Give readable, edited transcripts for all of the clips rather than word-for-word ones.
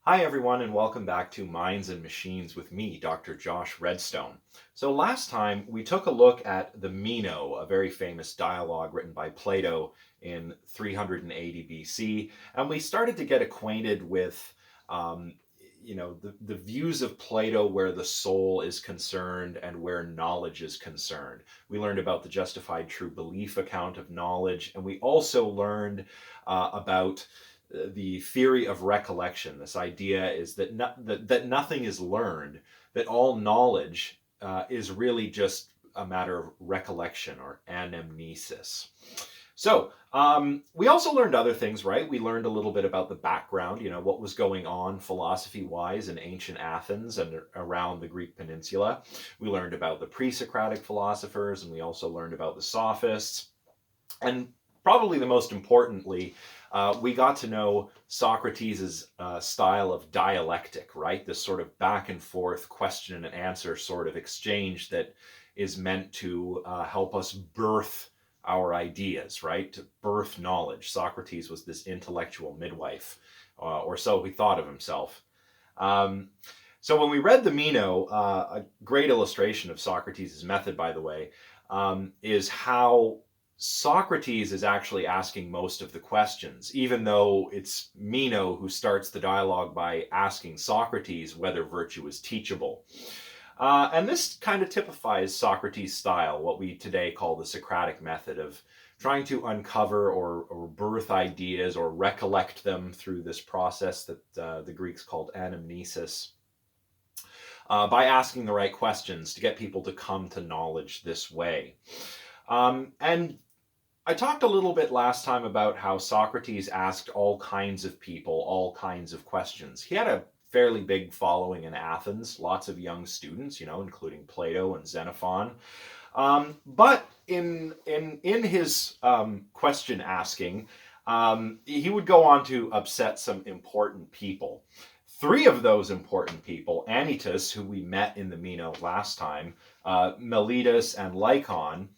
Hi everyone and welcome back to Minds and Machines with me, Dr. Josh Redstone. So last time we took a look at the Meno, a very famous dialogue written by Plato in 380 BC, and we started to get acquainted with the views of Plato where the soul is concerned and where knowledge is concerned. We learned about the justified true belief account of knowledge, and we also learned about the theory of recollection. This idea is that that nothing is learned, that all knowledge is really just a matter of recollection or anamnesis. So we also learned other things, right? We learned a little bit about the background, what was going on philosophy-wise in ancient Athens and around the Greek peninsula. We learned about the pre-Socratic philosophers, and we also learned about the sophists. And probably the most importantly, we got to know Socrates' style of dialectic, right? This sort of back and forth question and answer sort of exchange that is meant to help us birth our ideas, right? To birth knowledge. Socrates was this intellectual midwife, or so he thought of himself. So when we read the Meno, a great illustration of Socrates' method, by the way, is how Socrates is actually asking most of the questions, even though it's Meno who starts the dialogue by asking Socrates whether virtue is teachable. And this kind of typifies Socrates' style, what we today call the Socratic method of trying to uncover or birth ideas or recollect them through this process that the Greeks called anamnesis, by asking the right questions to get people to come to knowledge this way. And I talked a little bit last time about how Socrates asked all kinds of people all kinds of questions. He had a fairly big following in Athens, lots of young students, including Plato and Xenophon. But in his question asking, he would go on to upset some important people. Three of those important people, Anytus, who we met in the Meno last time, Meletus, and Lycon,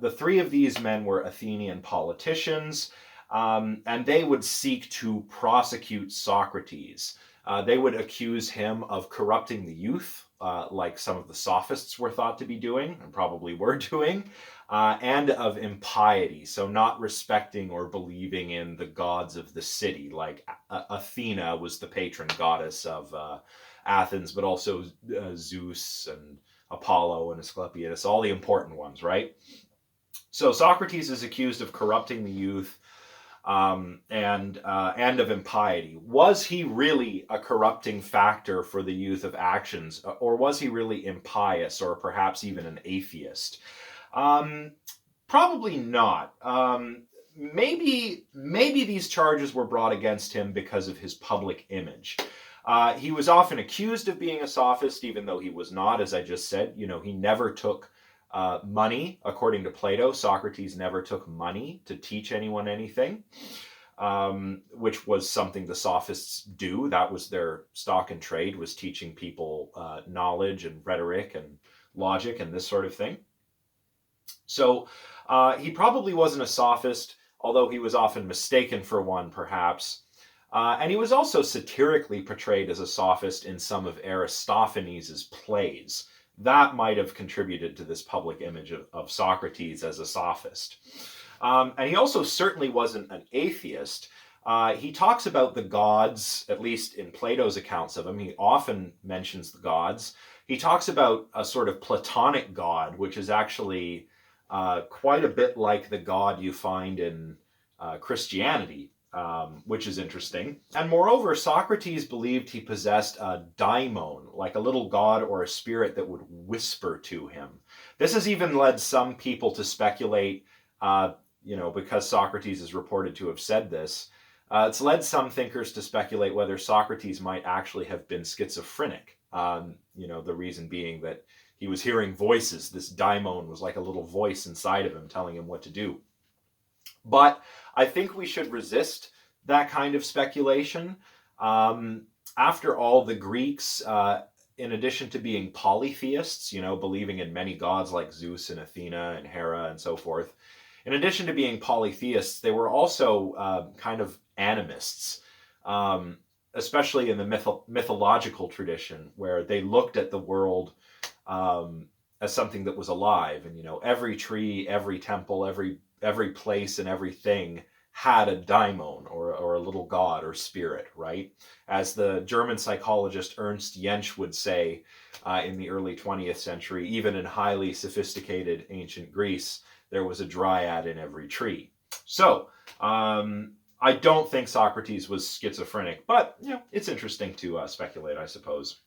the three of these men were Athenian politicians, and they would seek to prosecute Socrates. They would accuse him of corrupting the youth, like some of the sophists were thought to be doing, and probably were doing, and of impiety, so not respecting or believing in the gods of the city, like Athena was the patron goddess of Athens, but also Zeus and Apollo and Asclepius, all the important ones, right? So Socrates is accused of corrupting the youth and of impiety. Was he really a corrupting factor for the youth of actions, or was he really impious, or perhaps even an atheist? Probably not. Maybe these charges were brought against him because of his public image. He was often accused of being a sophist, even though he was not, as I just said. He never took money. According to Plato, Socrates never took money to teach anyone anything, which was something the sophists do. That was their stock and trade, was teaching people knowledge and rhetoric and logic and this sort of thing. So he probably wasn't a sophist, although he was often mistaken for one, perhaps. And he was also satirically portrayed as a sophist in some of Aristophanes' plays. That might have contributed to this public image of Socrates as a sophist. And he also certainly wasn't an atheist. He talks about the gods, at least in Plato's accounts of them. He often mentions the gods. He talks about a sort of Platonic god, which is actually quite a bit like the god you find in Christianity, which is interesting. And moreover, Socrates believed he possessed a daimon, like a little god or a spirit that would whisper to him. This has even led some people to speculate, because Socrates is reported to have said this, it's led some thinkers to speculate whether Socrates might actually have been schizophrenic. The reason being that he was hearing voices. This daimon was like a little voice inside of him telling him what to do. But I think we should resist that kind of speculation. After all, the Greeks, in addition to being polytheists, believing in many gods like Zeus and Athena and Hera and so forth, in addition to being polytheists, they were also kind of animists. especially in the mythological tradition, where they looked at the world as something that was alive, and every tree, every temple, every place, and everything had a daimon, or a little god or spirit, right? As the German psychologist Ernst Jentsch would say in the early 20th century, even in highly sophisticated ancient Greece, there was a dryad in every tree. So, I don't think Socrates was schizophrenic, but it's interesting to speculate, I suppose.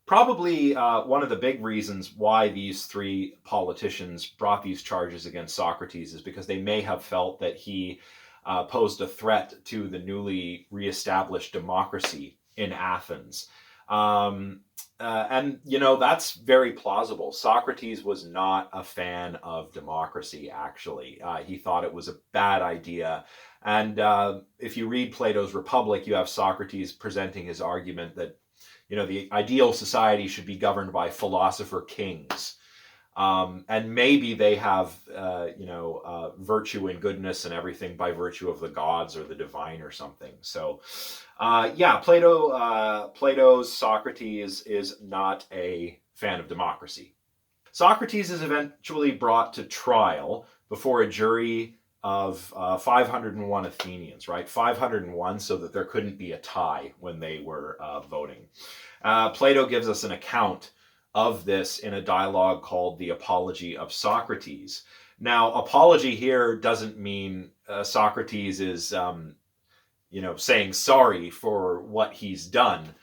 Probably one of the big reasons why these three politicians brought these charges against Socrates is because they may have felt that he posed a threat to the newly reestablished democracy in Athens. And that's very plausible. Socrates was not a fan of democracy, actually. He thought it was a bad idea. And if you read Plato's Republic, you have Socrates presenting his argument that the ideal society should be governed by philosopher kings. And maybe they have, virtue and goodness and everything by virtue of the gods or the divine or something. So, Plato's Socrates is not a fan of democracy. Socrates is eventually brought to trial before a jury of 501 Athenians, right? 501 so that there couldn't be a tie when they were voting. Plato gives us an account of this in a dialogue called the Apology of Socrates. Now, apology here doesn't mean Socrates is, saying sorry for what he's done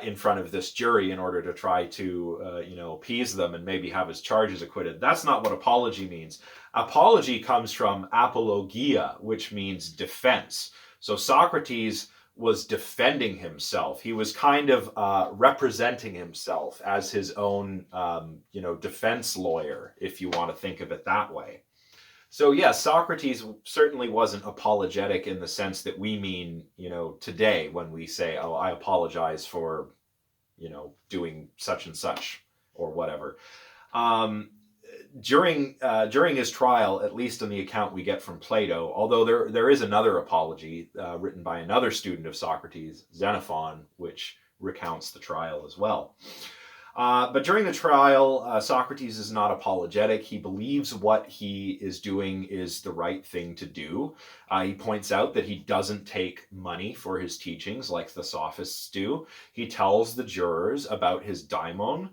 in front of this jury in order to try to, appease them and maybe have his charges acquitted. That's not what apology means. Apology comes from apologia, which means defense. So Socrates was defending himself. He was kind of representing himself as his own, defense lawyer, if you want to think of it that way. So yes, Socrates certainly wasn't apologetic in the sense that we mean, today when we say, oh, I apologize for, doing such and such or whatever. During his trial, at least in the account we get from Plato, although there is another apology written by another student of Socrates, Xenophon, which recounts the trial as well. But during the trial, Socrates is not apologetic. He believes what he is doing is the right thing to do. He points out that he doesn't take money for his teachings like the sophists do. He tells the jurors about his daimon.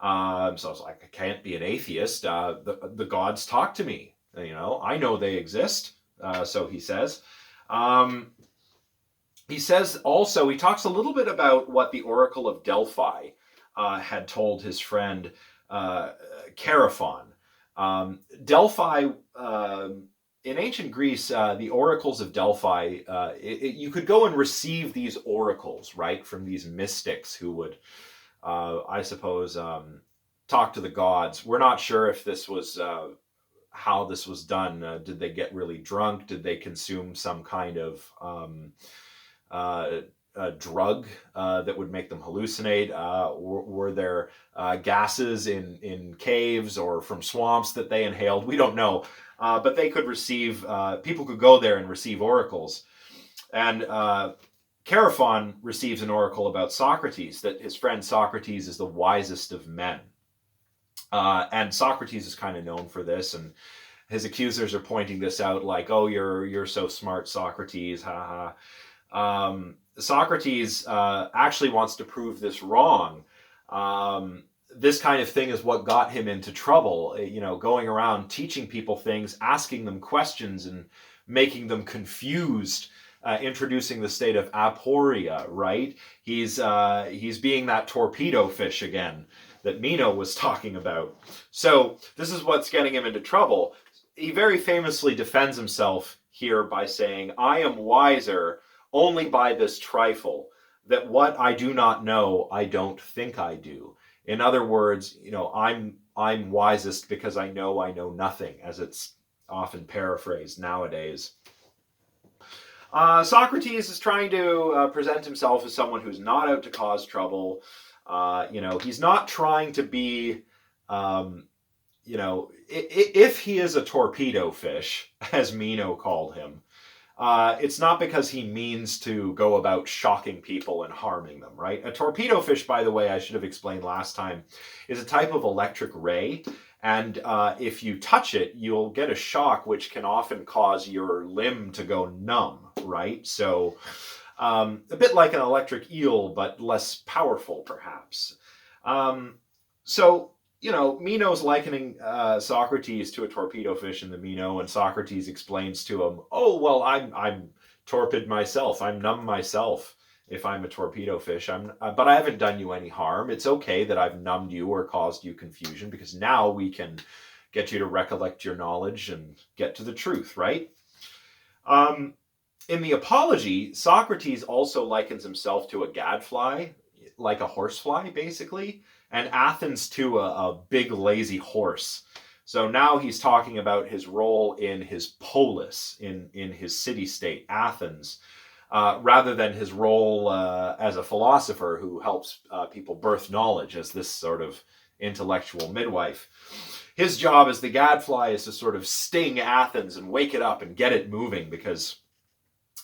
So I was like, I can't be an atheist. The gods talk to me. I know they exist. So he says. He says also, he talks a little bit about what the Oracle of Delphi had told his friend Chaerephon. Delphi, in ancient Greece, the oracles of Delphi, you could go and receive these oracles, right, from these mystics who would, I suppose, talk to the gods. We're not sure if this was how this was done. Did they get really drunk? Did they consume some kind of a drug that would make them hallucinate? Were there gases in caves or from swamps that they inhaled? We don't know. But they could receive, people could go there and receive oracles. And Chaerephon receives an oracle about Socrates, that his friend Socrates is the wisest of men. And Socrates is kind of known for this, and his accusers are pointing this out like, oh, you're so smart, Socrates, haha. Socrates actually wants to prove this wrong. This kind of thing is what got him into trouble, going around teaching people things, asking them questions and making them confused, introducing the state of aporia, right? He's being that torpedo fish again that Meno was talking about. So this is what's getting him into trouble. He very famously defends himself here by saying, I am wiser only by this trifle, that what I do not know, I don't think I do. In other words, I'm wisest because I know nothing, as it's often paraphrased nowadays. Socrates is trying to present himself as someone who's not out to cause trouble. He's not trying to be, if he is a torpedo fish, as Meno called him, it's not because he means to go about shocking people and harming them, right? A torpedo fish, by the way, I should have explained last time, is a type of electric ray. And if you touch it, you'll get a shock which can often cause your limb to go numb, right? So a bit like an electric eel, but less powerful, perhaps. So, Meno's likening Socrates to a torpedo fish in the Meno, and Socrates explains to him, "Oh, well, I'm torpid myself. I'm numb myself. If I'm a torpedo fish, but I haven't done you any harm. It's okay that I've numbed you or caused you confusion, because now we can get you to recollect your knowledge and get to the truth, right?" In the Apology, Socrates also likens himself to a gadfly, like a horsefly, basically, and Athens to a big lazy horse. So now he's talking about his role in his polis, in his city-state, Athens, rather than his role as a philosopher who helps people birth knowledge as this sort of intellectual midwife. His job as the gadfly is to sort of sting Athens and wake it up and get it moving, because,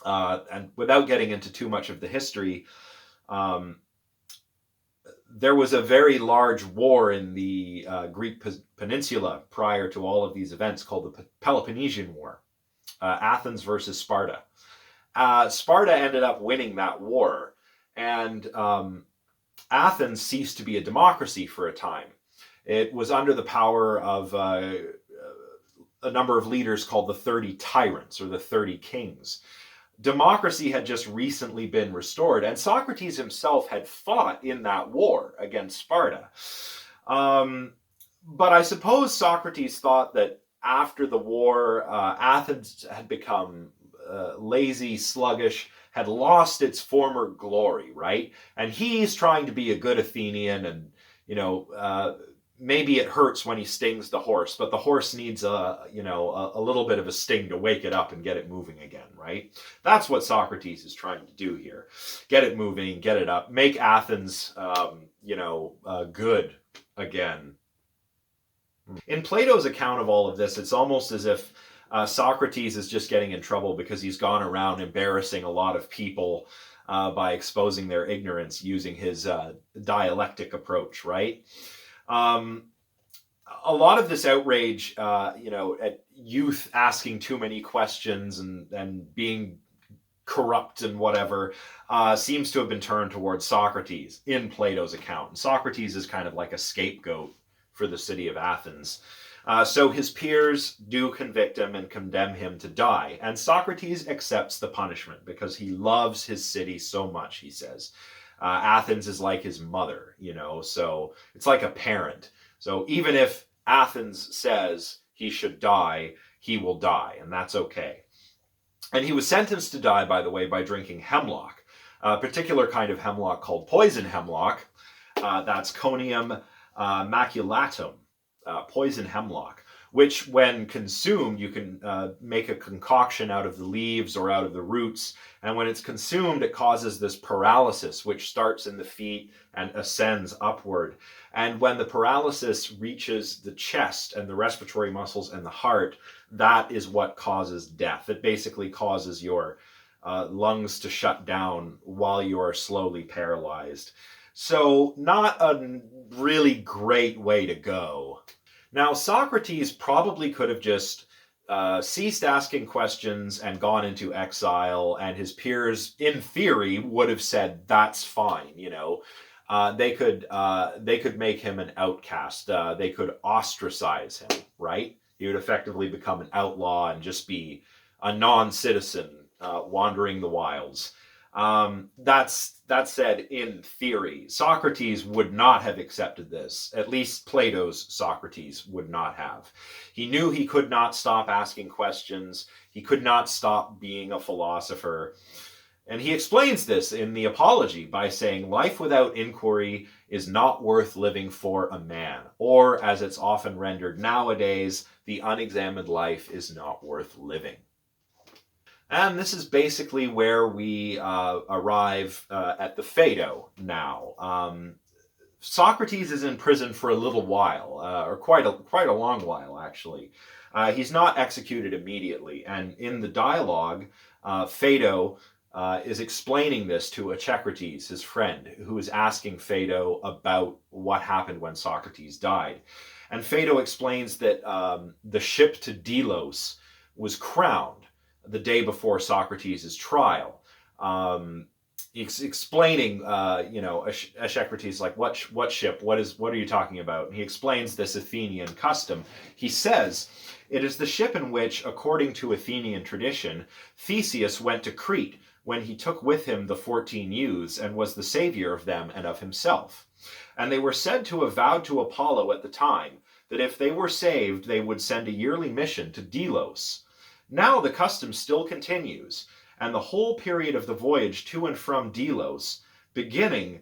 and without getting into too much of the history, there was a very large war in the Greek peninsula prior to all of these events called the Peloponnesian War, Athens versus Sparta. Sparta ended up winning that war, and Athens ceased to be a democracy for a time. It was under the power of a number of leaders called the 30 Tyrants, or the 30 Kings. Democracy had just recently been restored, and Socrates himself had fought in that war against Sparta. But I suppose Socrates thought that after the war, Athens had become lazy, sluggish, had lost its former glory, right? And he's trying to be a good Athenian, and maybe it hurts when he stings the horse, but the horse needs a little bit of a sting to wake it up and get it moving again, right? That's what Socrates is trying to do here. Get it moving, get it up, make Athens, good again. In Plato's account of all of this, it's almost as if Socrates is just getting in trouble because he's gone around embarrassing a lot of people by exposing their ignorance using his dialectic approach, right? A lot of this outrage, at youth asking too many questions and being corrupt and whatever, seems to have been turned towards Socrates in Plato's account. And Socrates is kind of like a scapegoat for the city of Athens. So his peers do convict him and condemn him to die. And Socrates accepts the punishment because he loves his city so much, he says. Athens is like his mother, so it's like a parent. So even if Athens says he should die, he will die, and that's okay. And he was sentenced to die, by the way, by drinking hemlock, a particular kind of hemlock called poison hemlock. That's Conium maculatum, poison hemlock, which when consumed, you can make a concoction out of the leaves or out of the roots. And when it's consumed, it causes this paralysis, which starts in the feet and ascends upward. And when the paralysis reaches the chest and the respiratory muscles and the heart, that is what causes death. It basically causes your lungs to shut down while you are slowly paralyzed. So not a really great way to go. Now, Socrates probably could have just ceased asking questions and gone into exile, and his peers, in theory, would have said, that's fine, They could make him an outcast. They could ostracize him, right? He would effectively become an outlaw and just be a non-citizen wandering the wilds. That said, in theory, Socrates would not have accepted this. At least Plato's Socrates would not have. He knew he could not stop asking questions. He could not stop being a philosopher. And he explains this in the Apology by saying, life without inquiry is not worth living for a man. Or, as it's often rendered nowadays, the unexamined life is not worth living. And this is basically where we arrive at the Phaedo now. Socrates is in prison for a little while, or quite a long while, actually. He's not executed immediately, and in the dialogue, Phaedo is explaining this to Echecrates, his friend, who is asking Phaedo about what happened when Socrates died. And Phaedo explains that the ship to Delos was crowned the day before Socrates' trial. He's explaining, Echecrates, like, what ship? What are you talking about? And he explains this Athenian custom. He says, it is the ship in which, according to Athenian tradition, Theseus went to Crete when he took with him the 14 youths and was the savior of them and of himself. And they were said to have vowed to Apollo at the time that if they were saved, they would send a yearly mission to Delos. Now the custom still continues, and the whole period of the voyage to and from Delos, beginning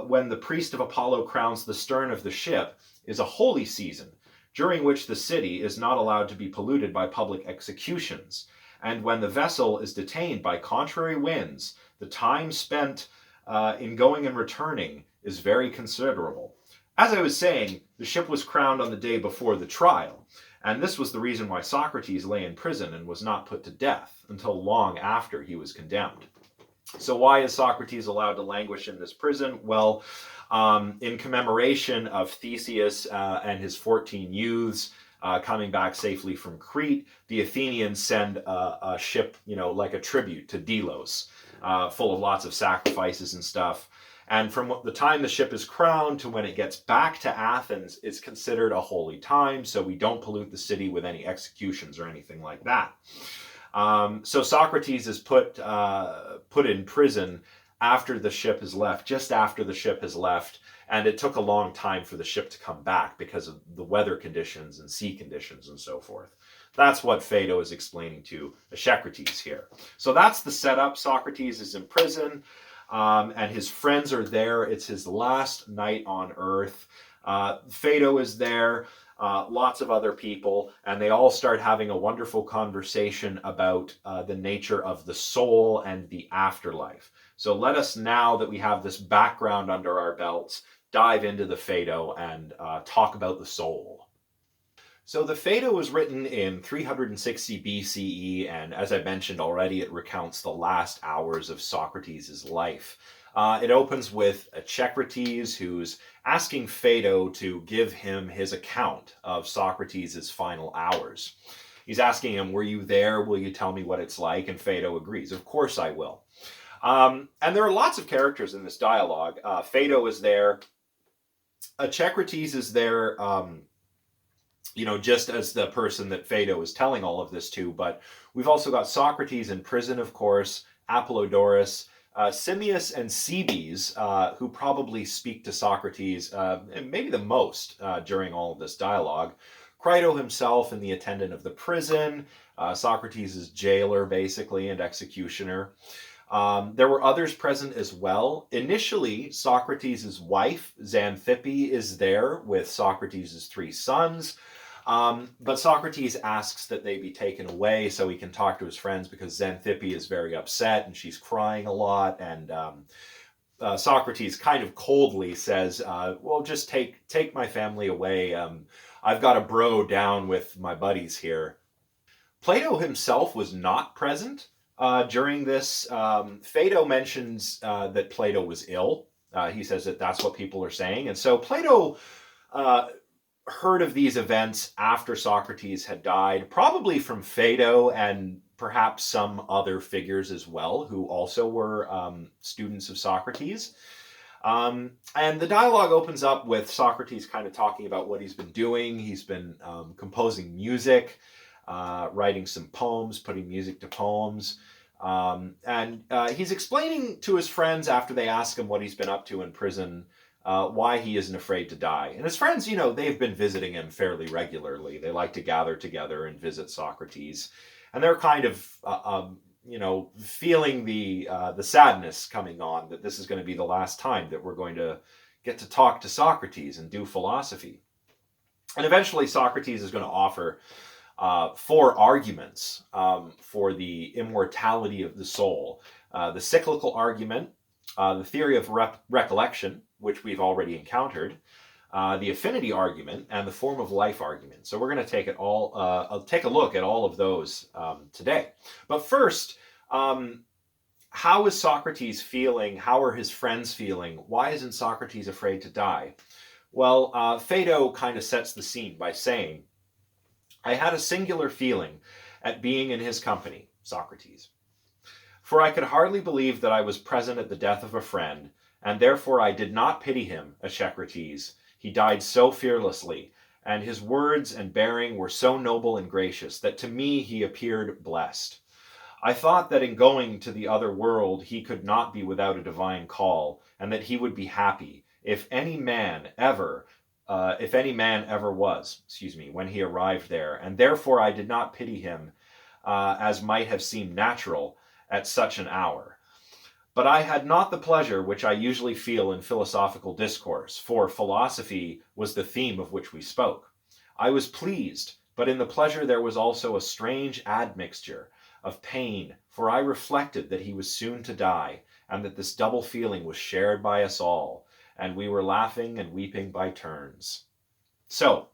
when the priest of Apollo crowns the stern of the ship, is a holy season, during which the city is not allowed to be polluted by public executions, and when the vessel is detained by contrary winds, the time spent in going and returning is very considerable. As I was saying, the ship was crowned on the day before the trial, and this was the reason why Socrates lay in prison and was not put to death until long after he was condemned. So why is Socrates allowed to languish in this prison? Well, in commemoration of Theseus and his 14 youths coming back safely from Crete, the Athenians send a ship, like a tribute to Delos, full of lots of sacrifices and stuff. And from the time the ship is crowned to when it gets back to Athens is considered a holy time, so we don't pollute the city with any executions or anything like that. So Socrates is put in prison after the ship has left, just after the ship has left, and it took a long time for the ship to come back because of the weather conditions and sea conditions and so forth. That's what Phaedo is explaining to Echecrates here. So that's the setup. Socrates is in prison. And his friends are there. It's his last night on Earth. Phaedo is there, lots of other people, and they all start having a wonderful conversation about the nature of the soul and the afterlife. So let us, now that we have this background under our belts, dive into the Phaedo and talk about the soul. So the Phaedo was written in 360 BCE, and as I mentioned already, it recounts the last hours of Socrates' life. It opens with Echecrates, who's asking Phaedo to give him his account of Socrates' final hours. He's asking him, were you there? Will you tell me what it's like? And Phaedo agrees, of course I will. And there are lots of characters in this dialogue. Phaedo is there. Echecrates is there, just as the person that Phaedo is telling all of this to, but we've also got Socrates in prison, of course, Apollodorus, Simmias and Cebes, who probably speak to Socrates, and maybe the most during all of this dialogue. Crito himself and the attendant of the prison, Socrates' jailer, basically, and executioner. There were others present as well. Initially, Socrates' wife, Xanthippe, is there with Socrates' 3 sons. But Socrates asks that they be taken away so he can talk to his friends, because Xanthippe is very upset and she's crying a lot. And Socrates kind of coldly says, well, just take my family away. I've got a bro down with my buddies here. Plato himself was not present during this. Phaedo mentions that Plato was ill. He says that that's what people are saying. And so Plato heard of these events after Socrates had died, probably from Phaedo and perhaps some other figures as well, who also were students of Socrates. And the dialogue opens up with Socrates kind of talking about what he's been doing. He's been composing music, writing some poems, putting music to poems. And he's explaining to his friends, after they ask him what he's been up to in prison, why he isn't afraid to die. And his friends, they've been visiting him fairly regularly. They like to gather together and visit Socrates. And they're kind of, feeling the sadness coming on, that this is going to be the last time that we're going to get to talk to Socrates and do philosophy. And eventually Socrates is going to offer 4 arguments for the immortality of the soul. The Cyclical Argument, the Theory of Recollection, which we've already encountered, the Affinity Argument, and the Form of Life Argument. So we're going to take a look at all of those today. But first, Um, how is Socrates feeling? How are his friends feeling? Why isn't Socrates afraid to die? Well, Phaedo kind of sets the scene by saying, I had a singular feeling at being in his company, Socrates. For I could hardly believe that I was present at the death of a friend, and therefore I did not pity him, Echecrates. He died so fearlessly, and his words and bearing were so noble and gracious, that to me he appeared blessed. I thought that in going to the other world he could not be without a divine call, and that he would be happy, if any man ever was, when he arrived there, and therefore I did not pity him, as might have seemed natural at such an hour. But I had not the pleasure which I usually feel in philosophical discourse, for philosophy was the theme of which we spoke. I was pleased, but in the pleasure there was also a strange admixture of pain, for I reflected that he was soon to die, and that this double feeling was shared by us all, and we were laughing and weeping by turns. So,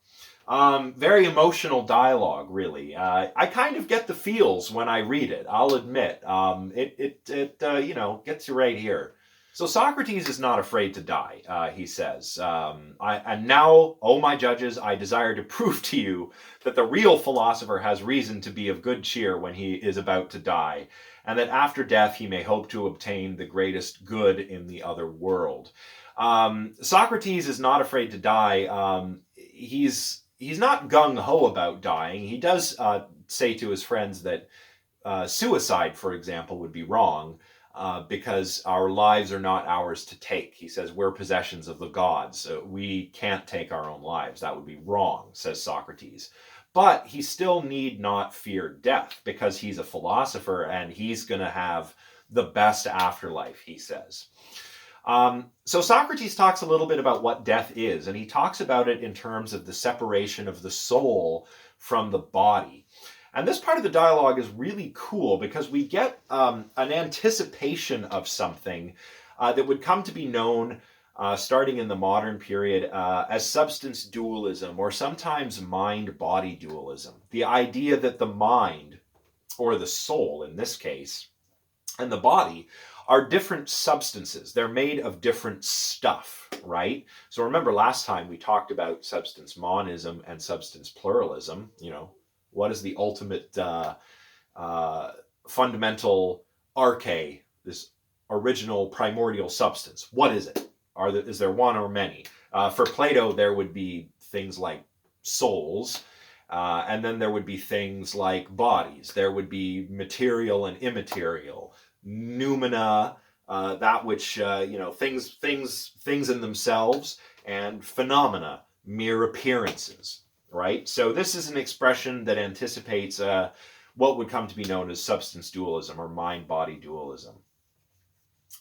very emotional dialogue, really. I kind of get the feels when I read it, I'll admit. It gets you right here. So Socrates is not afraid to die, he says. And now, O my judges, I desire to prove to you that the real philosopher has reason to be of good cheer when he is about to die, and that after death he may hope to obtain the greatest good in the other world. Socrates is not afraid to die. He's not gung-ho about dying. He does say to his friends that suicide, for example, would be wrong because our lives are not ours to take. He says we're possessions of the gods. We can't take our own lives. That would be wrong, says Socrates. But he still need not fear death because he's a philosopher and he's going to have the best afterlife, he says. So Socrates talks a little bit about what death is, and he talks about it in terms of the separation of the soul from the body. And this part of the dialogue is really cool because we get an anticipation of something that would come to be known starting in the modern period as substance dualism, or sometimes mind-body dualism. The idea that the mind, or the soul in this case, and the body are different substances. They're made of different stuff, right? So remember last time we talked about substance monism and substance pluralism. What is the ultimate fundamental arche, this original primordial substance? What is it? Is there one or many? For Plato, there would be things like souls, and then there would be things like bodies. There would be material and immaterial, noumena, that which things in themselves, and phenomena, mere appearances, right? So this is an expression that anticipates what would come to be known as substance dualism or mind-body dualism.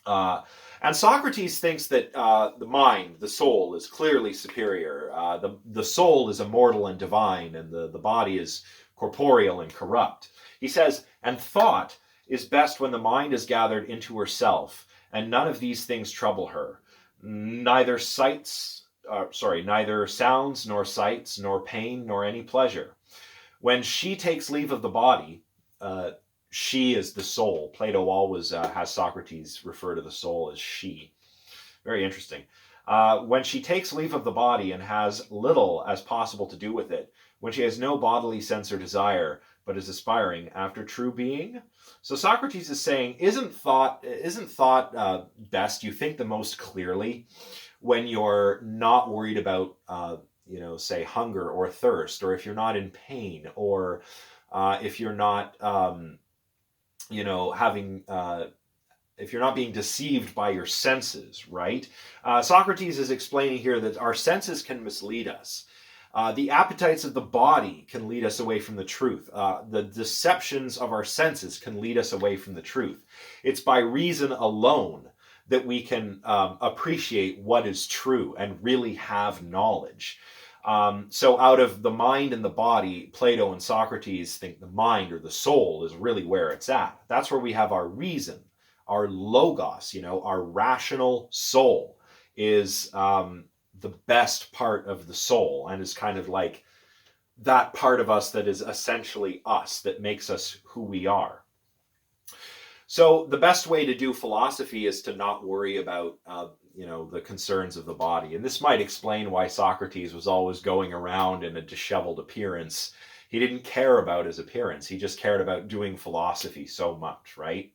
And Socrates thinks that the mind, the soul, is clearly superior. The soul is immortal and divine, and the body is corporeal and corrupt. He says, and thought is best when the mind is gathered into herself, and none of these things trouble her. Neither sounds, nor sights, nor pain, nor any pleasure. When she takes leave of the body, she is the soul. Plato always has Socrates refer to the soul as she. Very interesting. When she takes leave of the body and has little as possible to do with it, when she has no bodily sense or desire, but is aspiring after true being. So Socrates is saying, isn't thought best? You think the most clearly when you're not worried about, say hunger or thirst, or if you're not in pain, or if you're not, if you're not being deceived by your senses, right? Socrates is explaining here that our senses can mislead us. The appetites of the body can lead us away from the truth. The deceptions of our senses can lead us away from the truth. It's by reason alone that we can appreciate what is true and really have knowledge. So out of the mind and the body, Plato and Socrates think the mind or the soul is really where it's at. That's where we have our reason, our logos, our rational soul is the best part of the soul, and is kind of like that part of us that is essentially us, that makes us who we are. So the best way to do philosophy is to not worry about, the concerns of the body. And this might explain why Socrates was always going around in a disheveled appearance. He didn't care about his appearance. He just cared about doing philosophy so much, right?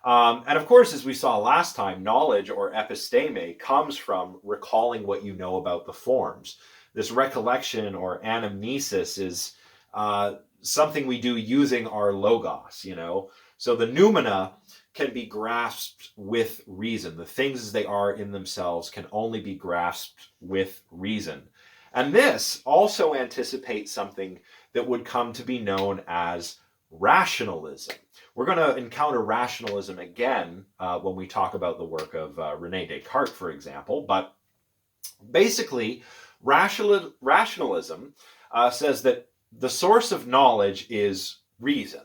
And of course, as we saw last time, knowledge or episteme comes from recalling what you know about the forms. This recollection or anamnesis is something we do using our logos, So the noumena can be grasped with reason. The things as they are in themselves can only be grasped with reason. And this also anticipates something that would come to be known as rationalism. We're going to encounter rationalism again when we talk about the work of René Descartes, for example. But basically, rationalism says that the source of knowledge is reason.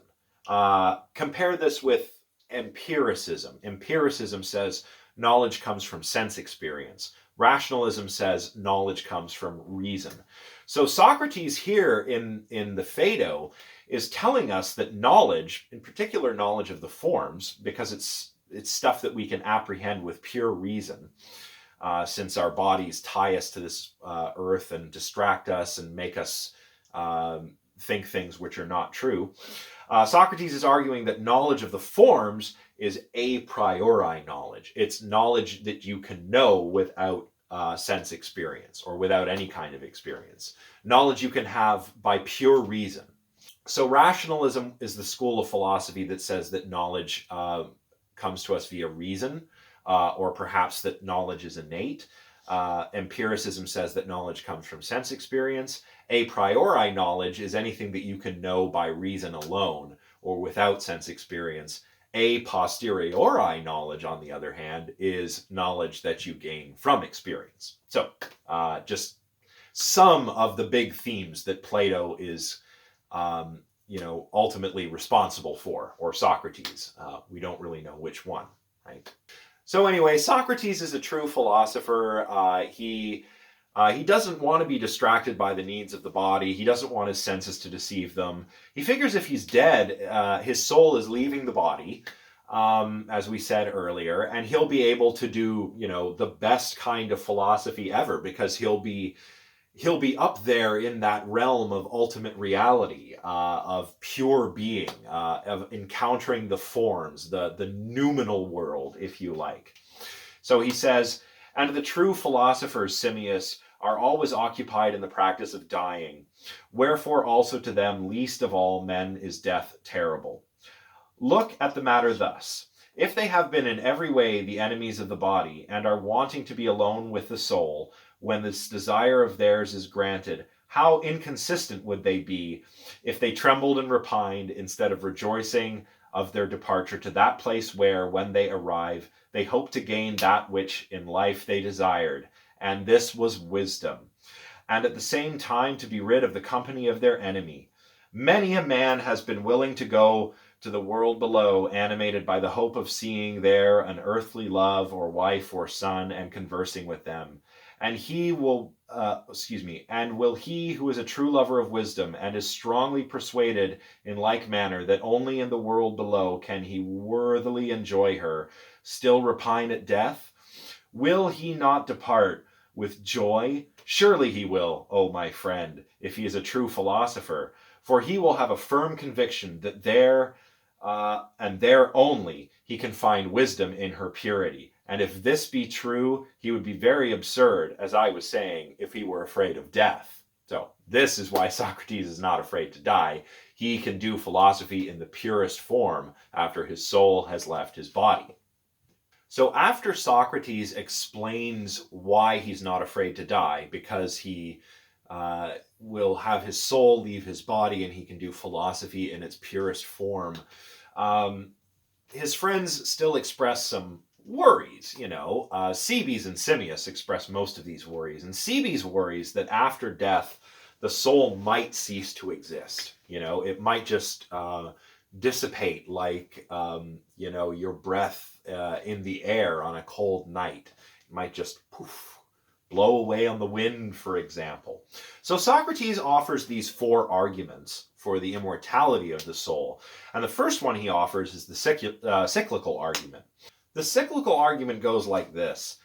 Compare this with empiricism. Empiricism says knowledge comes from sense experience. Rationalism says knowledge comes from reason. So Socrates here in the Phaedo is telling us that knowledge, in particular knowledge of the forms, because it's stuff that we can apprehend with pure reason, since our bodies tie us to this earth and distract us and make us think things which are not true. Socrates is arguing that knowledge of the forms is a priori knowledge. It's knowledge that you can know without sense experience or without any kind of experience. Knowledge you can have by pure reason. So rationalism is the school of philosophy that says that knowledge comes to us via reason, or perhaps that knowledge is innate. Empiricism says that knowledge comes from sense experience. A priori knowledge is anything that you can know by reason alone or without sense experience. A posteriori knowledge, on the other hand, is knowledge that you gain from experience. So just some of the big themes that Plato is ultimately responsible for, or Socrates. We don't really know which one, right? So anyway, Socrates is a true philosopher. He doesn't want to be distracted by the needs of the body. He doesn't want his senses to deceive them. He figures if he's dead, his soul is leaving the body, as we said earlier, and he'll be able to do, the best kind of philosophy ever, because he'll be up there in that realm of ultimate reality, of pure being, of encountering the forms, the noumenal world, if you like. So he says, and the true philosophers, Simmias, are always occupied in the practice of dying. Wherefore also to them, least of all men, is death terrible. Look at the matter thus. If they have been in every way the enemies of the body, and are wanting to be alone with the soul, when this desire of theirs is granted, how inconsistent would they be if they trembled and repined instead of rejoicing of their departure to that place where, when they arrive, they hope to gain that which in life they desired, and this was wisdom, and at the same time to be rid of the company of their enemy. Many a man has been willing to go to the world below, animated by the hope of seeing there an earthly love or wife or son, and conversing with them. And will he who is a true lover of wisdom and is strongly persuaded in like manner that only in the world below can he worthily enjoy her, still repine at death? Will he not depart with joy? Surely he will, O my friend, if he is a true philosopher, for he will have a firm conviction that there, and there only, he can find wisdom in her purity. And if this be true, he would be very absurd, as I was saying, if he were afraid of death. So this is why Socrates is not afraid to die. He can do philosophy in the purest form after his soul has left his body. So after Socrates explains why he's not afraid to die, because he will have his soul leave his body and he can do philosophy in its purest form, his friends still express some worries, Cebes and Simmias express most of these worries. And Cebes worries that after death, the soul might cease to exist. It might just dissipate like, your breath in the air on a cold night. It might just poof, blow away on the wind, for example. So Socrates offers these 4 arguments for the immortality of the soul. And the first one he offers is the cyclical argument. The cyclical argument goes like this.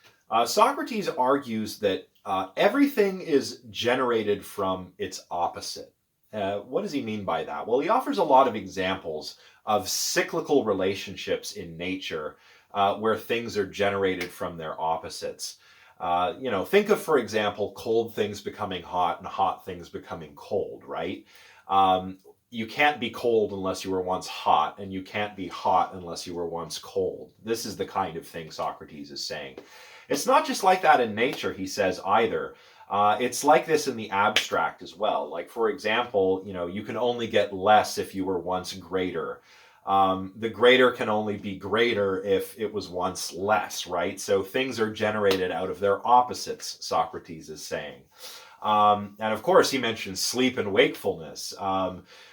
Socrates argues that everything is generated from its opposite. What does he mean by that? Well, he offers a lot of examples of cyclical relationships in nature where things are generated from their opposites. Think of, for example, cold things becoming hot and hot things becoming cold, right? You can't be cold unless you were once hot, and you can't be hot unless you were once cold. This is the kind of thing Socrates is saying. It's not just like that in nature, he says, either. It's like this in the abstract as well. Like, for example, you can only get less if you were once greater. The greater can only be greater if it was once less, right? So things are generated out of their opposites, Socrates is saying. And of course, he mentions sleep and wakefulness.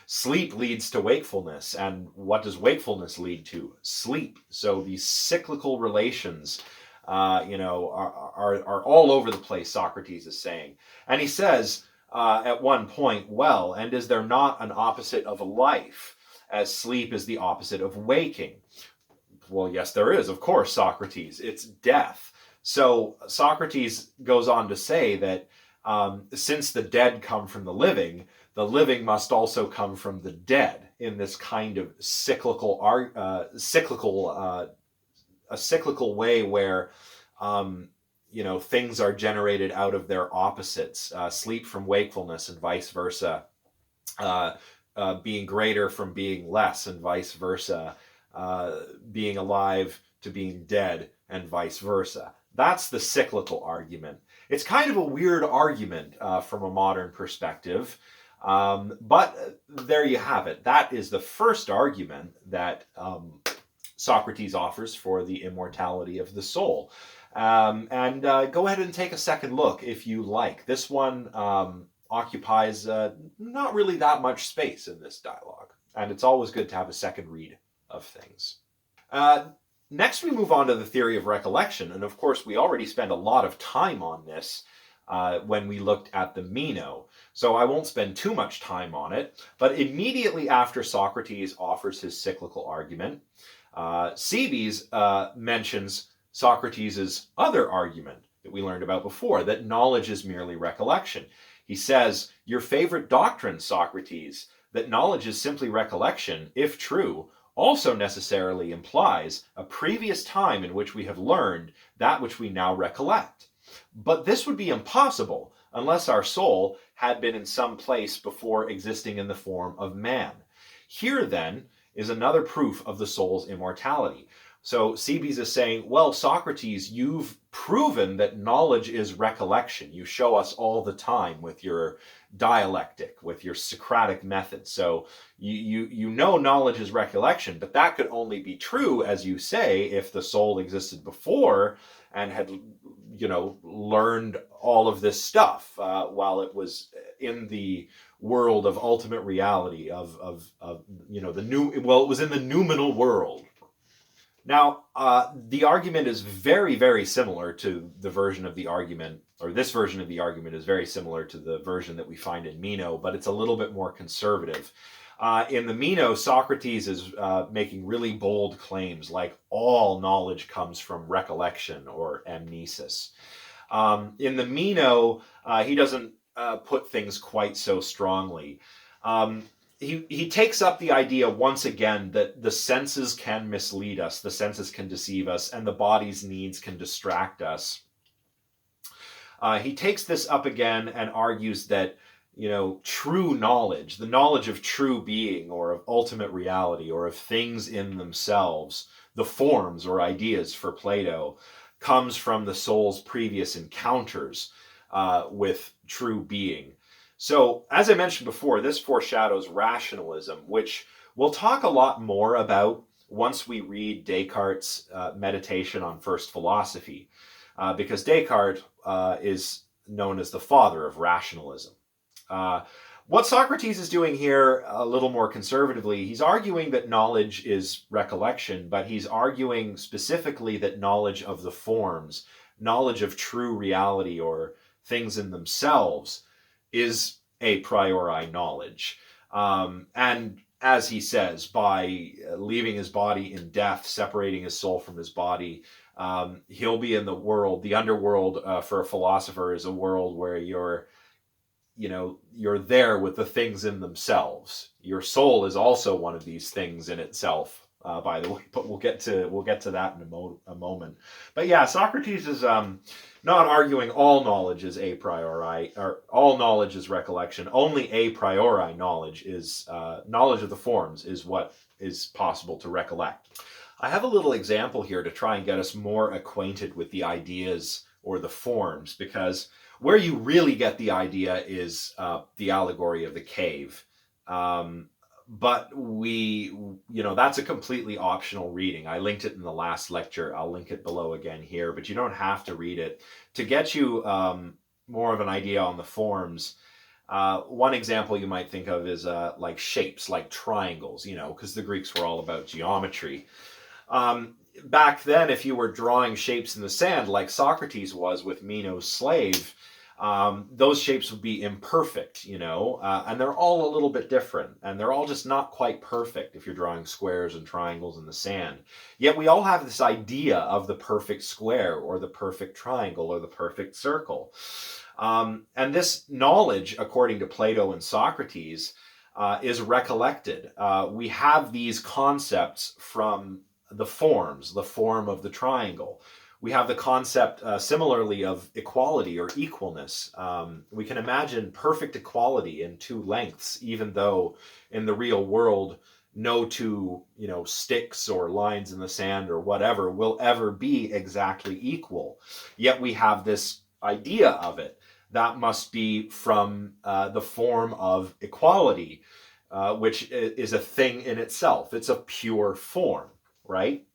Sleep leads to wakefulness. And what does wakefulness lead to? Sleep. So these cyclical relations are all over the place, Socrates is saying. And he says at one point, well, and is there not an opposite of life, as sleep is the opposite of waking? Well, yes, there is, of course, Socrates. It's death. So Socrates goes on to say that since the dead come from the living must also come from the dead in this kind of cyclical way where things are generated out of their opposites, sleep from wakefulness and vice versa, being greater from being less and vice versa, being alive to being dead and vice versa. That's the cyclical argument. It's kind of a weird argument from a modern perspective, but there you have it. That is the first argument that Socrates offers for the immortality of the soul. And go ahead and take a second look if you like. This one occupies not really that much space in this dialogue, and it's always good to have a second read of things. Next, we move on to the theory of recollection, and of course, we already spent a lot of time on this when we looked at the Meno, so I won't spend too much time on it, but immediately after Socrates offers his cyclical argument, Cebes mentions Socrates' other argument that we learned about before, that knowledge is merely recollection. He says, your favorite doctrine, Socrates, that knowledge is simply recollection, if true, also necessarily implies a previous time in which we have learned that which we now recollect. But this would be impossible unless our soul had been in some place before existing in the form of man. Here, then, is another proof of the soul's immortality. So Cebes is saying, well, Socrates, you've proven that knowledge is recollection. You show us all the time with your dialectic, with your Socratic method. So you know knowledge is recollection, but that could only be true, as you say, if the soul existed before and had, learned all of this stuff while it was in the world of ultimate reality it was in the noumenal world. Now, the argument is very, very similar to the version of the argument, or this version of the argument is very similar to the version that we find in Meno, but it's a little bit more conservative. In the Meno, Socrates is making really bold claims, like all knowledge comes from recollection or amnesis. In the Meno, he doesn't put things quite so strongly. He takes up the idea once again that the senses can mislead us, the senses can deceive us, and the body's needs can distract us. He takes this up again and argues that, true knowledge, the knowledge of true being or of ultimate reality or of things in themselves, the forms or ideas for Plato, comes from the soul's previous encounters with true being. So, as I mentioned before, this foreshadows rationalism, which we'll talk a lot more about once we read Descartes' meditation on first philosophy, because Descartes is known as the father of rationalism. What Socrates is doing here, a little more conservatively, he's arguing that knowledge is recollection, but he's arguing specifically that knowledge of the forms, knowledge of true reality or things in themselves is a priori knowledge. And as he says, by leaving his body in death, separating his soul from his body, he'll be in the world. The underworld, for a philosopher, is a world where you're there with the things in themselves. Your soul is also one of these things in itself, by the way, but we'll get to that in a moment. But yeah, Socrates is not arguing all knowledge is a priori, or all knowledge is recollection. Only a priori knowledge is knowledge of the forms is what is possible to recollect. I have a little example here to try and get us more acquainted with the ideas or the forms, because where you really get the idea is the allegory of the cave. But that's a completely optional reading. I linked it in the last lecture. I'll link it below again here, but you don't have to read it. To get you more of an idea on the forms, one example you might think of is like shapes, like triangles, because the Greeks were all about geometry. Back then, if you were drawing shapes in the sand, like Socrates was with Meno's slave, those shapes would be imperfect, and they're all a little bit different, and they're all just not quite perfect if you're drawing squares and triangles in the sand. Yet we all have this idea of the perfect square, or the perfect triangle, or the perfect circle. And this knowledge, according to Plato and Socrates, is recollected. We have these concepts from the forms, the form of the triangle. We have the concept, similarly, of equality or equalness. We can imagine perfect equality in two lengths, even though in the real world, no two, sticks or lines in the sand or whatever will ever be exactly equal. Yet we have this idea of it. That must be from the form of equality, which is a thing in itself. It's a pure form, right?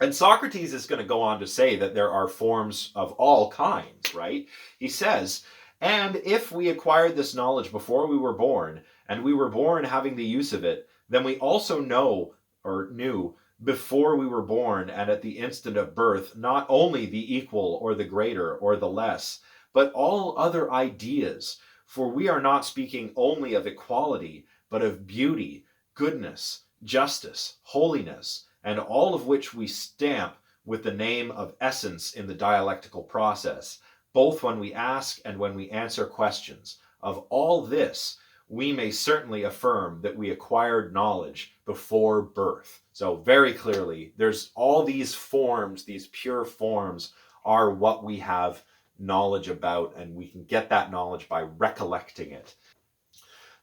And Socrates is going to go on to say that there are forms of all kinds, right? He says, and if we acquired this knowledge before we were born, and we were born having the use of it, then we also know, or knew, before we were born and at the instant of birth, not only the equal or the greater or the less, but all other ideas. For we are not speaking only of equality, but of beauty, goodness, justice, holiness, and all of which we stamp with the name of essence in the dialectical process, both when we ask and when we answer questions. Of all this, we may certainly affirm that we acquired knowledge before birth. So very clearly, there's all these forms, these pure forms are what we have knowledge about, and we can get that knowledge by recollecting it.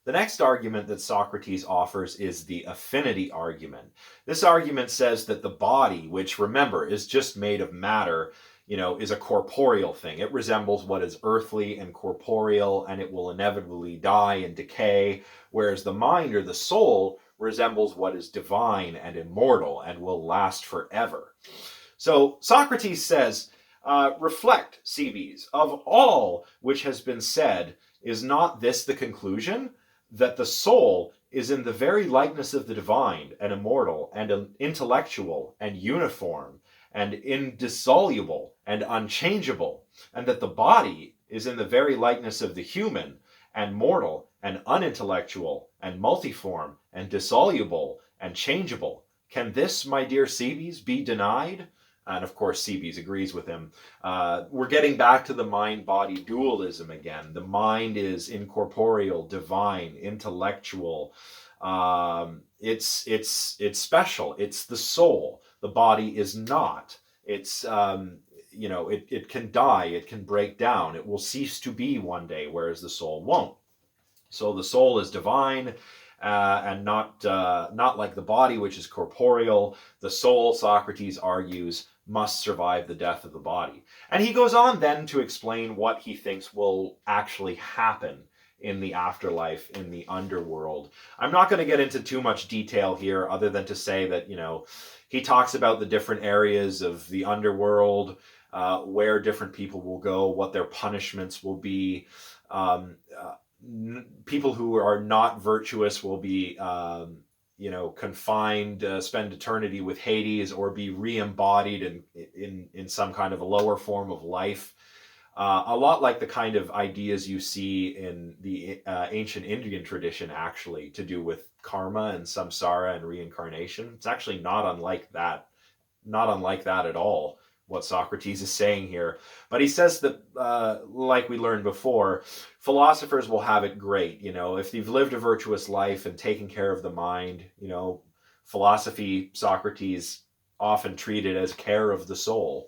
The next argument that Socrates offers is the Affinity Argument. This argument says that the body, which, remember, is just made of matter, is a corporeal thing. It resembles what is earthly and corporeal, and it will inevitably die and decay, whereas the mind or the soul resembles what is divine and immortal and will last forever. So Socrates says, reflect, Cebes, of all which has been said, is not this the conclusion? That the soul is in the very likeness of the divine and immortal and intellectual and uniform and indissoluble and unchangeable, and that the body is in the very likeness of the human and mortal and unintellectual and multiform and dissoluble and changeable. Can this, my dear Cebes, be denied? And of course, Cebes agrees with him. We're getting back to the mind-body dualism again. The mind is incorporeal, divine, intellectual. It's special. It's the soul. The body is not. It's it can die. It can break down. It will cease to be one day, whereas the soul won't. So the soul is divine. And not like the body, which is corporeal. The soul, Socrates argues, must survive the death of the body. And he goes on then to explain what he thinks will actually happen in the afterlife, in the underworld. I'm not going to get into too much detail here, other than to say that, he talks about the different areas of the underworld, where different people will go, what their punishments will be. People who are not virtuous will be confined, spend eternity with Hades, or be re-embodied in some kind of a lower form of life. A lot like the kind of ideas you see in the ancient Indian tradition, actually, to do with karma and samsara and reincarnation. It's actually not unlike that at all, what Socrates is saying here. But he says that, like we learned before, philosophers will have it great. If you've lived a virtuous life and taken care of the mind, philosophy, Socrates often treated as care of the soul.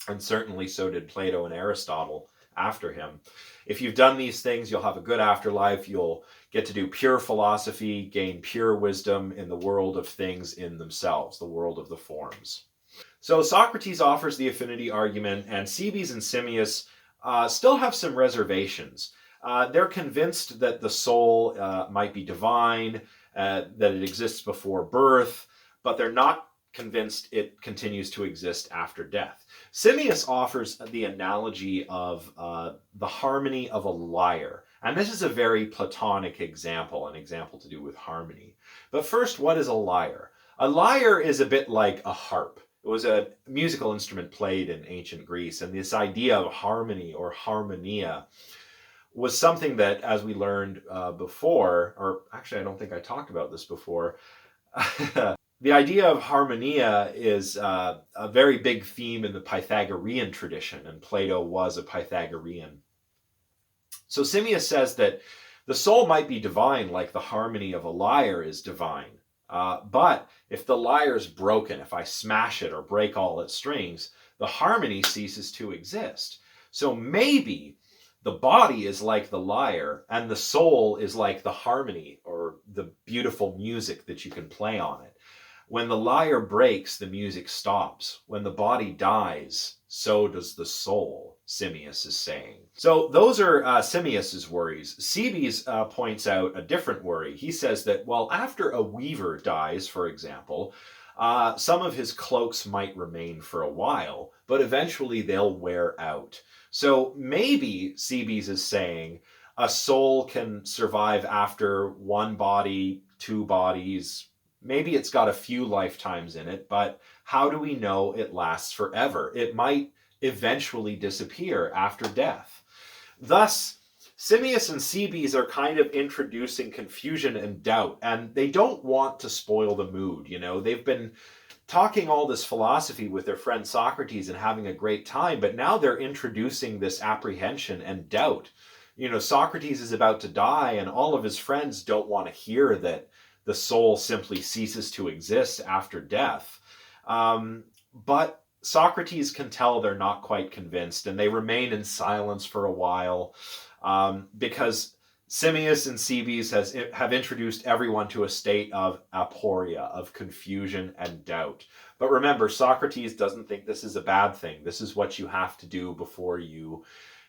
And certainly so did Plato and Aristotle after him. If you've done these things, you'll have a good afterlife. You'll get to do pure philosophy, gain pure wisdom in the world of things in themselves, the world of the forms. So Socrates offers the affinity argument, and Cebes and Simmias still have some reservations. They're convinced that the soul might be divine, that it exists before birth, but they're not convinced it continues to exist after death. Simmias offers the analogy of the harmony of a lyre. And this is a very Platonic example, an example to do with harmony. But first, what is a lyre? A lyre is a bit like a harp. It was a musical instrument played in ancient Greece, and this idea of harmony or harmonia was something that, as we learned before, or actually I don't think I talked about this before, the idea of harmonia is a very big theme in the Pythagorean tradition, and Plato was a Pythagorean. So Simmias says that the soul might be divine like the harmony of a lyre is divine. But if the lyre is broken, if I smash it or break all its strings, the harmony ceases to exist. So maybe the body is like the lyre and the soul is like the harmony or the beautiful music that you can play on it. When the lyre breaks, the music stops. When the body dies, so does the soul, Simmias is saying. So those are Simmias's worries. Cebes points out a different worry. He says that, well, after a weaver dies, for example, some of his cloaks might remain for a while, but eventually they'll wear out. So maybe Cebes is saying a soul can survive after one body, two bodies. Maybe it's got a few lifetimes in it, but how do we know it lasts forever? It might eventually disappear after death. Thus, Simmias and Cebes are kind of introducing confusion and doubt, and they don't want to spoil the mood. They've been talking all this philosophy with their friend Socrates and having a great time, but now they're introducing this apprehension and doubt. Socrates is about to die, and all of his friends don't want to hear that the soul simply ceases to exist after death. But Socrates can tell they're not quite convinced, and they remain in silence for a while because Simmias and Cebes have introduced everyone to a state of aporia, of confusion and doubt. But remember, Socrates doesn't think this is a bad thing. This is what you have to do before you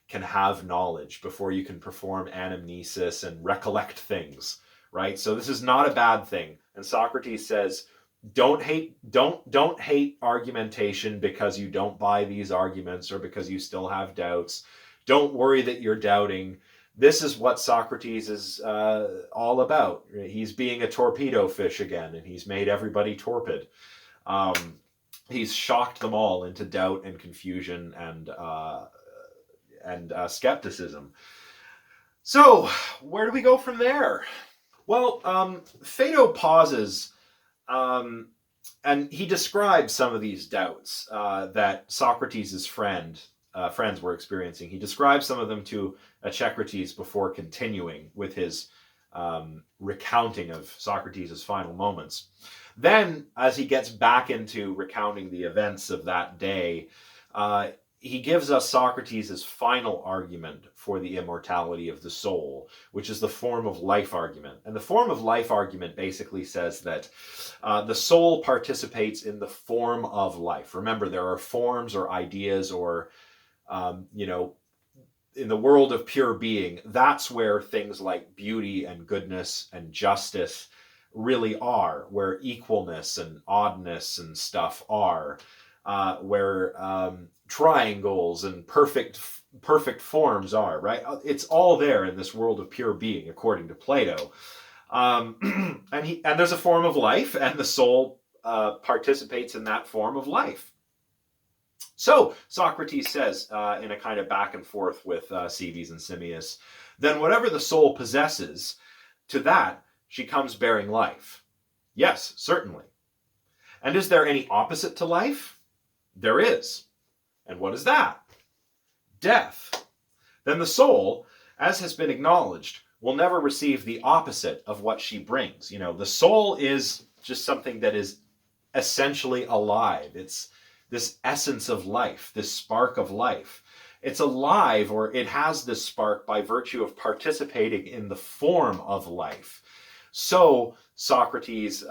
can have knowledge, before you can perform anamnesis and recollect things. Right? So this is not a bad thing. And Socrates says, don't hate argumentation because you don't buy these arguments or because you still have doubts. Don't worry that you're doubting. This is what Socrates is all about. He's being a torpedo fish again, and he's made everybody torpid. He's shocked them all into doubt and confusion and skepticism. So where do we go from there? Well, Phaedo pauses, and he describes some of these doubts that Socrates' friends were experiencing. He describes some of them to Echecrates before continuing with his recounting of Socrates' final moments. Then, as he gets back into recounting the events of that day, he gives us Socrates' final argument for the immortality of the soul, which is the form of life argument. And the form of life argument basically says that the soul participates in the form of life. Remember, there are forms or ideas or, in the world of pure being, that's where things like beauty and goodness and justice really are, where equalness and oddness and stuff are, where triangles and perfect forms are, right? It's all there in this world of pure being, according to Plato. And there's a form of life, and the soul participates in that form of life. So Socrates says, in a kind of back and forth with Cebes and Simmias, then whatever the soul possesses, to that she comes bearing life. Yes, certainly. And is there any opposite to life? There is. And what is that? Death. Then the soul, as has been acknowledged, will never receive the opposite of what she brings. The soul is just something that is essentially alive. It's this essence of life, this spark of life. It's alive, or it has this spark by virtue of participating in the form of life. So Socrates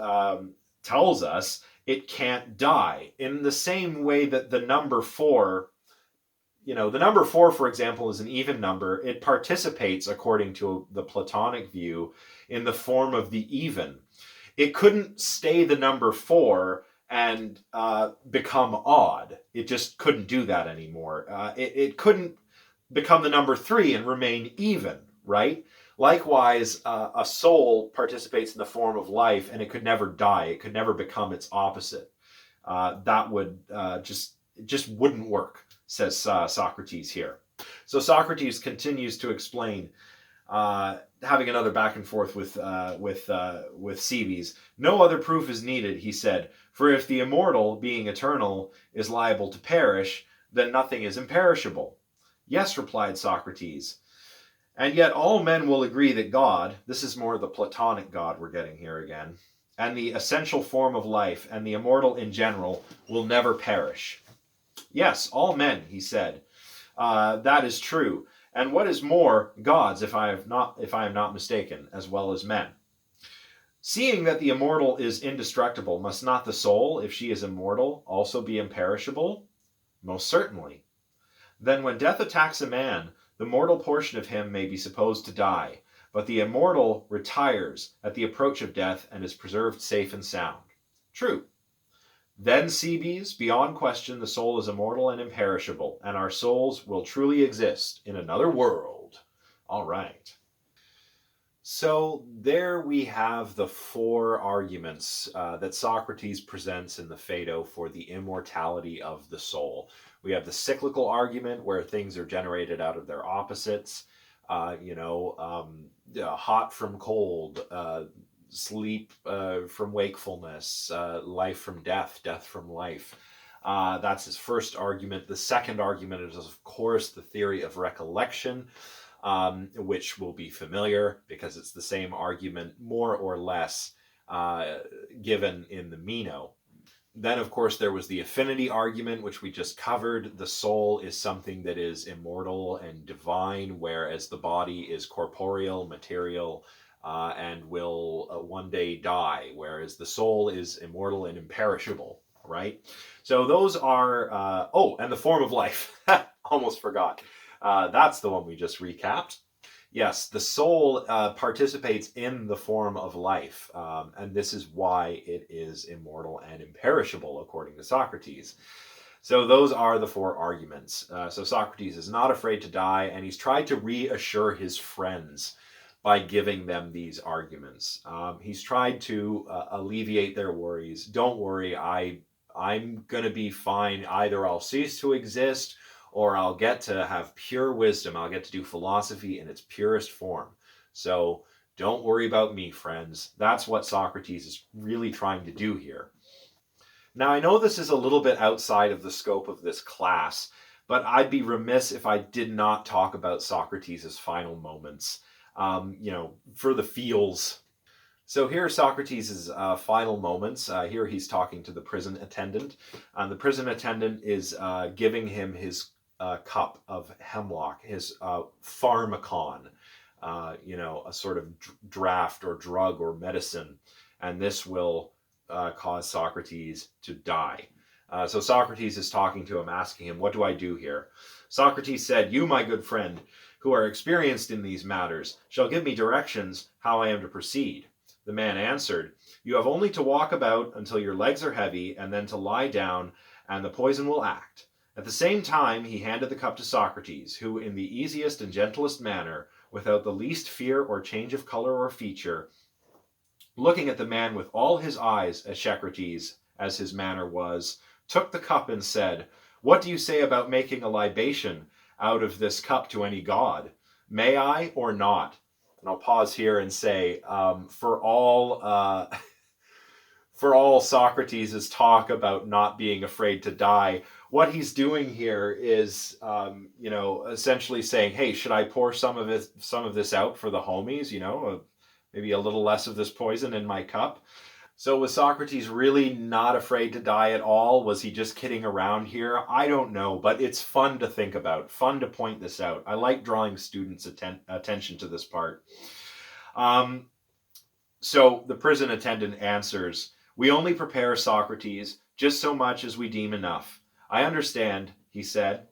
tells us it can't die, in the same way that the number 4, the number 4, for example, is an even number. It participates, according to the Platonic view, in the form of the even. It couldn't stay the number 4 and become odd. It just couldn't do that anymore. It couldn't become the number 3 and remain even, right? Likewise, a soul participates in the form of life, and it could never die. It could never become its opposite. That would just wouldn't work, says Socrates here. So Socrates continues to explain, having another back and forth with Cebes. No other proof is needed, he said, for if the immortal, being eternal, is liable to perish, then nothing is imperishable. Yes, replied Socrates. And yet all men will agree that God, this is more the Platonic God we're getting here again, and the essential form of life, and the immortal in general, will never perish. Yes, all men, he said. That is true. And what is more, gods, if I am not mistaken, as well as men. Seeing that the immortal is indestructible, must not the soul, if she is immortal, also be imperishable? Most certainly. Then when death attacks a man, the mortal portion of him may be supposed to die, but the immortal retires at the approach of death and is preserved safe and sound. True. Then, Cebes, beyond question, the soul is immortal and imperishable, and our souls will truly exist in another world. All right. So there we have the 4 arguments that Socrates presents in the Phaedo for the immortality of the soul. We have the cyclical argument, where things are generated out of their opposites. Hot from cold, sleep from wakefulness, life from death, death from life. That's his first argument. The second argument is, of course, the theory of recollection, which will be familiar because it's the same argument, more or less, given in the Meno. Then, of course, there was the affinity argument, which we just covered. The soul is something that is immortal and divine, whereas the body is corporeal, material, and will one day die, whereas the soul is immortal and imperishable, right? So those are, and the form of life. Almost forgot. That's the one we just recapped. Yes, the soul participates in the form of life, and this is why it is immortal and imperishable, according to Socrates. So those are the 4 arguments. So Socrates is not afraid to die, and he's tried to reassure his friends by giving them these arguments. He's tried to alleviate their worries. Don't worry, I'm going to be fine. Either I'll cease to exist, or I'll get to have pure wisdom. I'll get to do philosophy in its purest form. So don't worry about me, friends. That's what Socrates is really trying to do here. Now, I know this is a little bit outside of the scope of this class, but I'd be remiss if I did not talk about Socrates' final moments, for the feels. So here are Socrates' final moments. Here he's talking to the prison attendant. And the prison attendant is giving him his cup of hemlock, his pharmacon, a sort of draft or drug or medicine. And this will cause Socrates to die. So Socrates is talking to him, asking him, what do I do here? Socrates said, you, my good friend, who are experienced in these matters, shall give me directions how I am to proceed. The man answered, you have only to walk about until your legs are heavy, and then to lie down, and the poison will act. At the same time, he handed the cup to Socrates, who, in the easiest and gentlest manner, without the least fear or change of color or feature, looking at the man with all his eyes, Socrates, as his manner was, took the cup and said, "What do you say about making a libation out of this cup to any god? May I or not?" And I'll pause here and say, for all Socrates' talk about not being afraid to die, what he's doing here is, essentially saying, "Hey, should I pour some of this out for the homies? Maybe a little less of this poison in my cup." So was Socrates really not afraid to die at all? Was he just kidding around here? I don't know, but it's fun to think about, fun to point this out. I like drawing students' attention to this part. So the prison attendant answers, "We only prepare, Socrates, just so much as we deem enough. I understand," he said,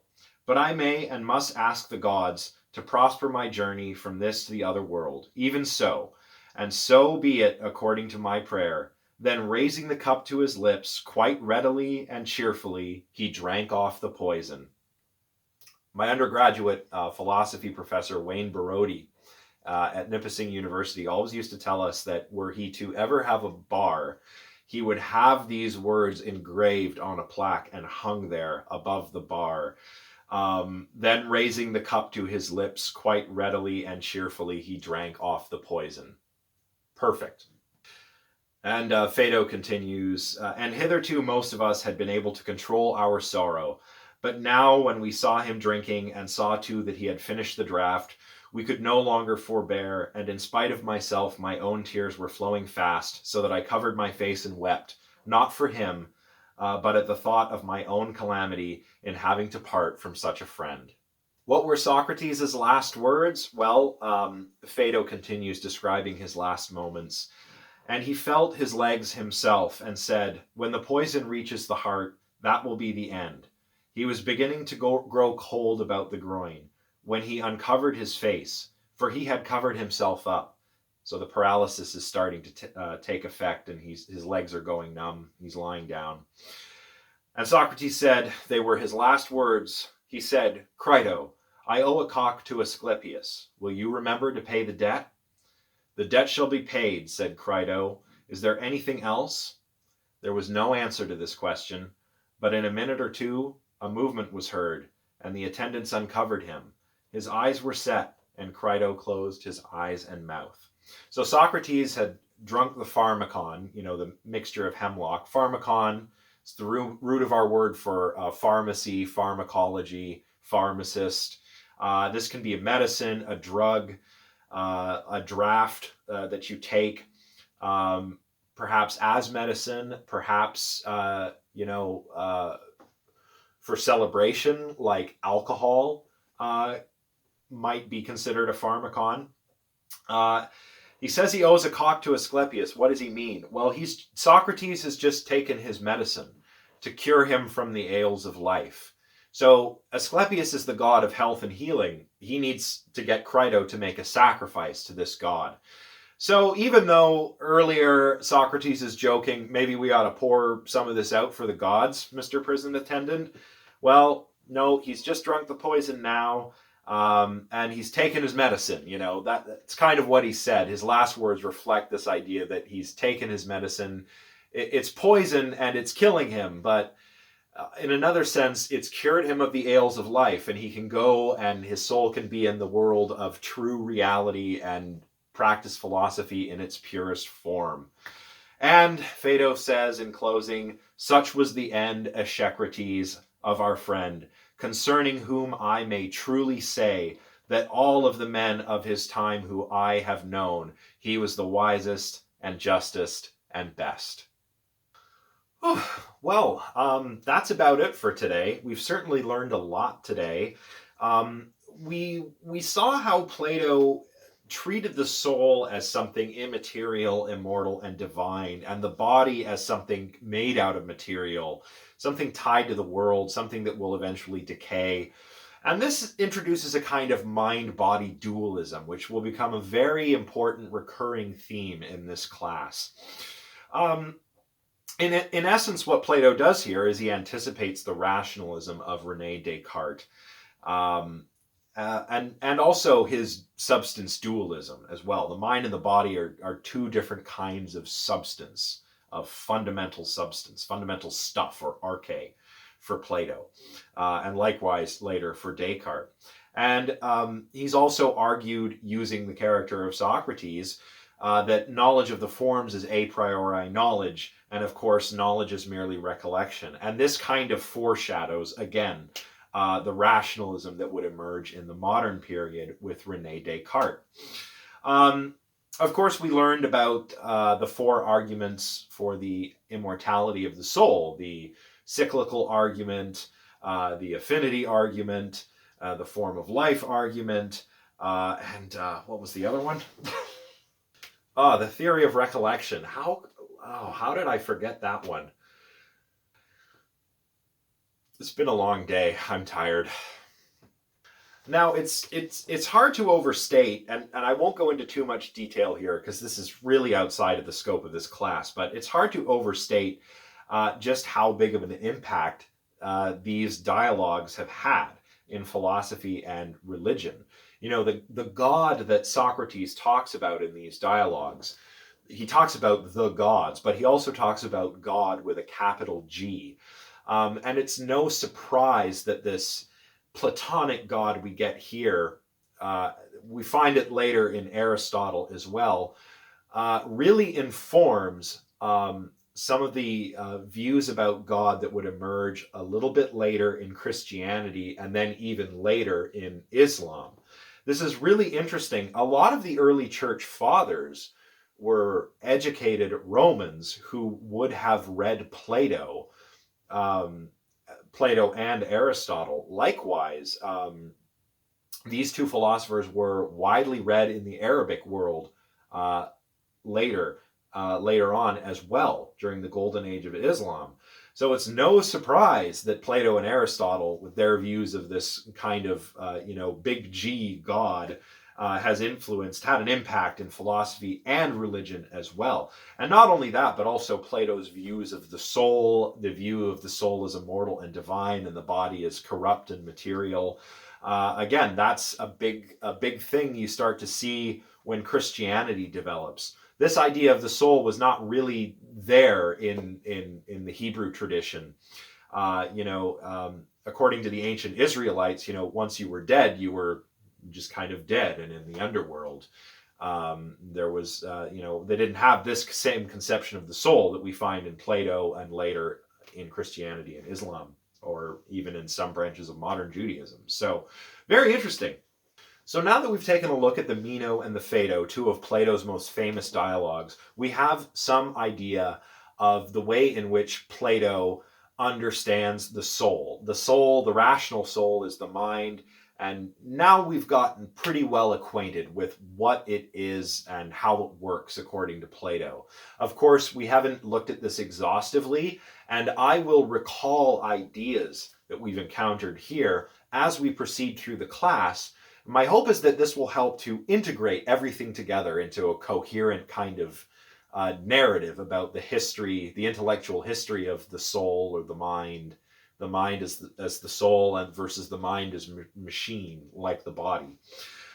"but I may and must ask the gods to prosper my journey from this to the other world. Even so, and so be it according to my prayer." Then raising the cup to his lips, quite readily and cheerfully, he drank off the poison. My undergraduate philosophy professor, Wayne Barodi, at Nipissing University, always used to tell us that were he to ever have a bar, he would have these words engraved on a plaque and hung there above the bar. Then raising the cup to his lips, quite readily and cheerfully, he drank off the poison. Perfect. And Phaedo continues, "And hitherto most of us had been able to control our sorrow. But now when we saw him drinking and saw too that he had finished the draught, we could no longer forbear, and in spite of myself my own tears were flowing fast, so that I covered my face and wept, not for him, but at the thought of my own calamity in having to part from such a friend." What were Socrates' last words? Well, Phaedo continues describing his last moments. "And he felt his legs himself and said, 'When the poison reaches the heart, that will be the end.' He was beginning to grow cold about the groin when he uncovered his face, for he had covered himself up." So the paralysis is starting to take effect, and his legs are going numb. He's lying down. And Socrates said, they were his last words. He said, "Crito, I owe a cock to Asclepius. Will you remember to pay the debt?" "The debt shall be paid," said Crito. "Is there anything else?" There was no answer to this question, but in a minute or two a movement was heard, and the attendants uncovered him. His eyes were set, and Crito closed his eyes and mouth. So Socrates had drunk the pharmakon, the mixture of hemlock. Pharmakon is the root of our word for pharmacy, pharmacology, pharmacist. This can be a medicine, a drug, a draft that you take, perhaps as medicine, perhaps, for celebration, like alcohol might be considered a pharmakon. He says he owes a cock to Asclepius. What does he mean? Well, Socrates has just taken his medicine to cure him from the ails of life. So Asclepius is the god of health and healing. He needs to get Crito to make a sacrifice to this god. So even though earlier Socrates is joking, maybe we ought to pour some of this out for the gods, Mr. Prison Attendant, well, no, he's just drunk the poison now, and he's taken his medicine. That's kind of what he said. His last words reflect this idea that he's taken his medicine. It's poison and it's killing him, but in another sense, it's cured him of the ails of life, and he can go and his soul can be in the world of true reality and practice philosophy in its purest form. And Phaedo says in closing, "Such was the end, Socrates, of our friend, concerning whom I may truly say that all of the men of his time who I have known, he was the wisest and justest and best." Well, that's about it for today. We've certainly learned a lot today. We saw how Plato treated the soul as something immaterial, immortal, and divine, and the body as something made out of material, something tied to the world, something that will eventually decay. And this introduces a kind of mind-body dualism, which will become a very important recurring theme in this class. In essence, what Plato does here is he anticipates the rationalism of René Descartes. and also his substance dualism as well. The mind and the body are two different kinds of substance, of fundamental substance, fundamental stuff, or arche for Plato, and likewise later for Descartes. And he's also argued, using the character of Socrates, that knowledge of the forms is a priori knowledge, and of course knowledge is merely recollection. And this kind of foreshadows, again, the rationalism that would emerge in the modern period with René Descartes. Of course, we learned about the four arguments for the immortality of the soul: the Cyclical argument, the Affinity Argument, the Form of Life Argument, and what was the other one? The Theory of Recollection. How did I forget that one? It's been a long day. I'm tired. Now, it's hard to overstate, and I won't go into too much detail here because this is really outside of the scope of this class, but it's hard to overstate just how big of an impact these dialogues have had in philosophy and religion. You know, the God that Socrates talks about in these dialogues, he talks about the gods, but he also talks about God with a capital G. And it's no surprise that this Platonic God we get here, we find it later in Aristotle as well, really informs some of the views about God that would emerge a little bit later in Christianity and then even later in Islam. This is really interesting. A lot of the early church fathers were educated Romans who would have read Plato and Aristotle. Likewise, these two philosophers were widely read in the Arabic world later on as well, during the golden age of Islam. So it's no surprise that Plato and Aristotle, with their views of this kind of big G God, had an impact in philosophy and religion as well. And not only that, but also Plato's views of the soul, the view of the soul as immortal and divine, and the body as corrupt and material. Again, that's a big thing you start to see when Christianity develops. This idea of the soul was not really there in the Hebrew tradition. According to the ancient Israelites, once you were dead, you were just kind of dead and in the underworld. There was, they didn't have this same conception of the soul that we find in Plato and later in Christianity and Islam, or even in some branches of modern Judaism. So, very interesting. So now that we've taken a look at the Meno and the Phaedo, two of Plato's most famous dialogues, we have some idea of the way in which Plato understands the soul. The soul, the rational soul, is the mind, and now we've gotten pretty well acquainted with what it is and how it works according to Plato. Of course, we haven't looked at this exhaustively, and I will recall ideas that we've encountered here as we proceed through the class. My hope is that this will help to integrate everything together into a coherent kind of narrative about the history, the intellectual history of the soul or the mind as the soul, and versus the mind as machine, like the body.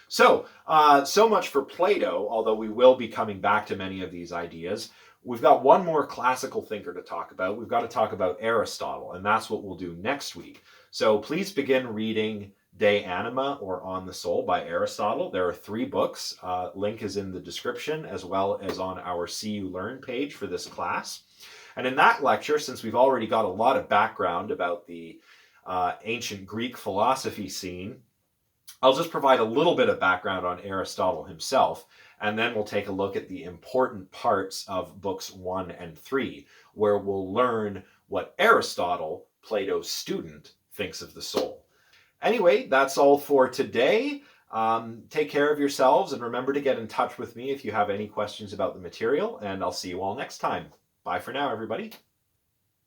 So much for Plato, although we will be coming back to many of these ideas. We've got one more classical thinker to talk about. We've got to talk about Aristotle, and that's what we'll do next week. So please begin reading De Anima, or On the Soul, by Aristotle. There are 3 books. Link is in the description, as well as on our See You Learn page for this class. And in that lecture, since we've already got a lot of background about the ancient Greek philosophy scene, I'll just provide a little bit of background on Aristotle himself, and then we'll take a look at the important parts of books 1 and 3, where we'll learn what Aristotle, Plato's student, thinks of the soul. Anyway, that's all for today. Take care of yourselves, and remember to get in touch with me if you have any questions about the material, and I'll see you all next time. Bye for now, everybody.